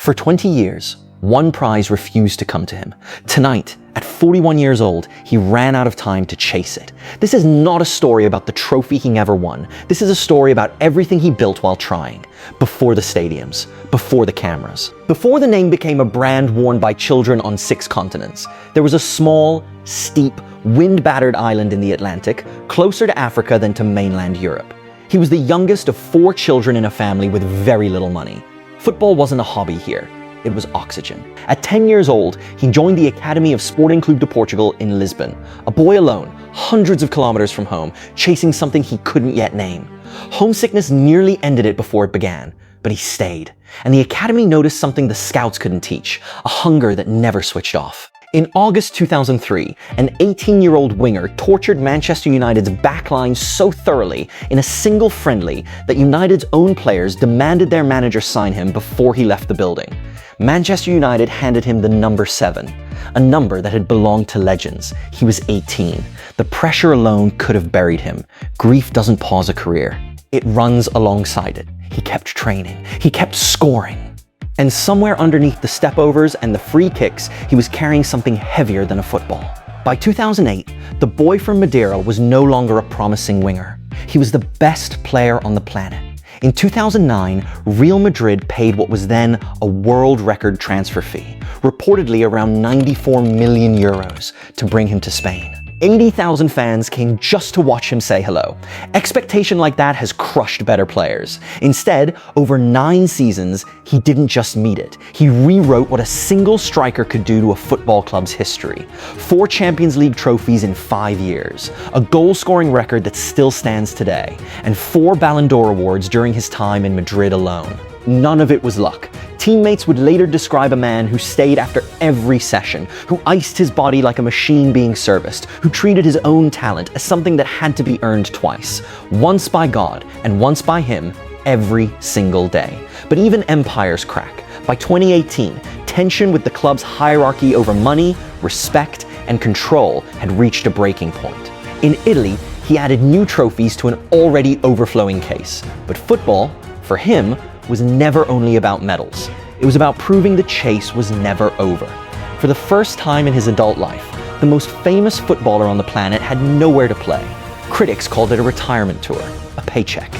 For 20 years, one prize refused to come to him. Tonight, at 41 years old, he ran out of time to chase it. This is not a story about the trophy he never won. This is a story about everything he built while trying. Before the stadiums, before the cameras. Before the name became a brand worn by children on 6 continents, there was a small, steep, wind-battered island in the Atlantic, closer to Africa than to mainland Europe. He was the youngest of 4 children in a family with very little money. Football wasn't a hobby here. It was oxygen. At 10 years old, he joined the Academy of Sporting Clube de Portugal in Lisbon. A boy alone, hundreds of kilometers from home, chasing something he couldn't yet name. Homesickness nearly ended it before it began, but he stayed. And the Academy noticed something the scouts couldn't teach, a hunger that never switched off. In August 2003, an 18-year-old winger tortured Manchester United's backline so thoroughly in a single friendly that United's own players demanded their manager sign him before he left the building. Manchester United handed him the number 7, a number that had belonged to legends. He was 18. The pressure alone could have buried him. Grief doesn't pause a career. It runs alongside it. He kept training. He kept scoring. And somewhere underneath the stepovers and the free kicks, he was carrying something heavier than a football. By 2008, the boy from Madeira was no longer a promising winger. He was the best player on the planet. In 2009, Real Madrid paid what was then a world record transfer fee, reportedly around 94 million euros, to bring him to Spain. 80,000 fans came just to watch him say hello. Expectation like that has crushed better players. Instead, over 9 seasons, he didn't just meet it. He rewrote what a single striker could do to a football club's history. 4 Champions League trophies in 5 years, a goal-scoring record that still stands today, and 4 Ballon d'Or awards during his time in Madrid alone. None of it was luck. Teammates would later describe a man who stayed after every session, who iced his body like a machine being serviced, who treated his own talent as something that had to be earned twice. Once by God, and once by him, every single day. But even empires crack. By 2018, tension with the club's hierarchy over money, respect, and control had reached a breaking point. In Italy, he added new trophies to an already overflowing case. But football, for him, was never only about medals. It was about proving the chase was never over. For the first time in his adult life, the most famous footballer on the planet had nowhere to play. Critics called it a retirement tour, a paycheck,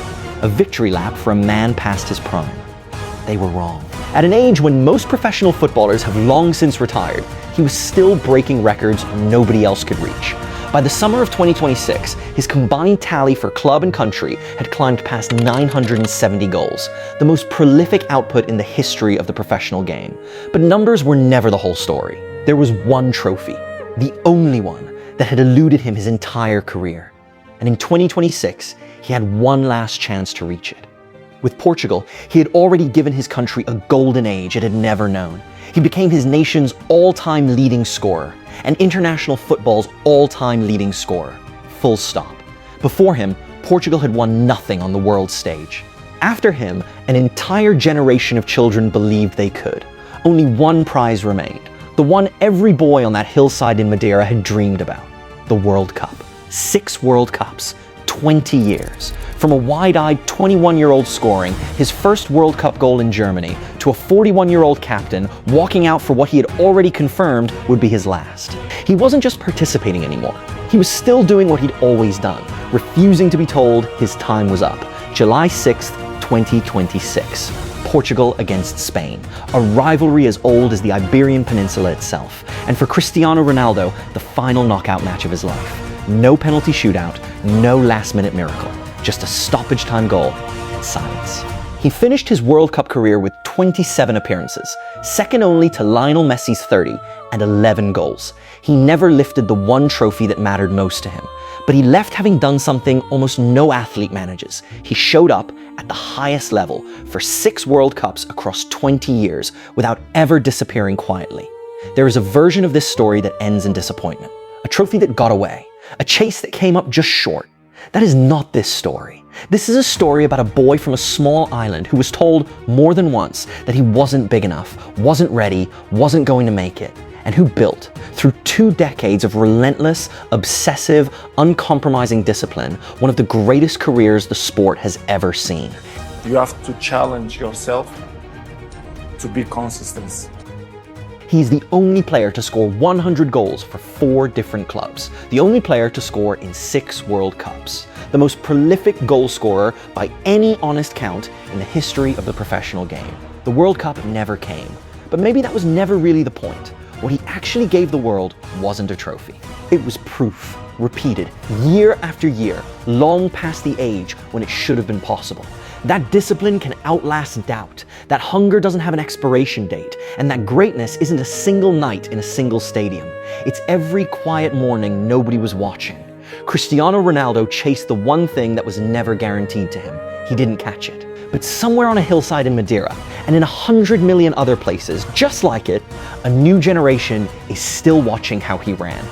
a victory lap for a man past his prime. They were wrong. At an age when most professional footballers have long since retired, he was still breaking records nobody else could reach. By the summer of 2026, his combined tally for club and country had climbed past 970 goals, the most prolific output in the history of the professional game. But numbers were never the whole story. There was one trophy, the only one, that had eluded him his entire career. And in 2026, he had one last chance to reach it. With Portugal, he had already given his country a golden age it had never known. He became his nation's all-time leading scorer, and international football's all-time leading scorer. Full stop. Before him, Portugal had won nothing on the world stage. After him, an entire generation of children believed they could. Only one prize remained, the one every boy on that hillside in Madeira had dreamed about, the World Cup. 6 World Cups, 20 years. From a wide-eyed 21-year-old scoring his first World Cup goal in Germany to a 41-year-old captain walking out for what he had already confirmed would be his last. He wasn't just participating anymore. He was still doing what he'd always done, refusing to be told his time was up. July 6th, 2026. Portugal against Spain, a rivalry as old as the Iberian Peninsula itself. And for Cristiano Ronaldo, the final knockout match of his life. No penalty shootout, no last-minute miracle. Just a stoppage time goal and silence. He finished his World Cup career with 27 appearances, second only to Lionel Messi's 30 and 11 goals. He never lifted the one trophy that mattered most to him, but he left having done something almost no athlete manages. He showed up at the highest level for 6 World Cups across 20 years without ever disappearing quietly. There is a version of this story that ends in disappointment, a trophy that got away, a chase that came up just short. That is not this story. This is a story about a boy from a small island who was told more than once that he wasn't big enough, wasn't ready, wasn't going to make it, and who built, through 2 decades of relentless, obsessive, uncompromising discipline, one of the greatest careers the sport has ever seen. You have to challenge yourself to be consistent. He's the only player to score 100 goals for 4 different clubs, the only player to score in 6 World Cups, the most prolific goal scorer by any honest count in the history of the professional game. The World Cup never came, but maybe that was never really the point. What he actually gave the world wasn't a trophy. It was proof, repeated year after year, long past the age when it should have been possible. That discipline can outlast doubt, that hunger doesn't have an expiration date, and that greatness isn't a single night in a single stadium. It's every quiet morning nobody was watching. Cristiano Ronaldo chased the one thing that was never guaranteed to him. He didn't catch it. But somewhere on a hillside in Madeira, and in 100 million other places just like it, a new generation is still watching how he ran.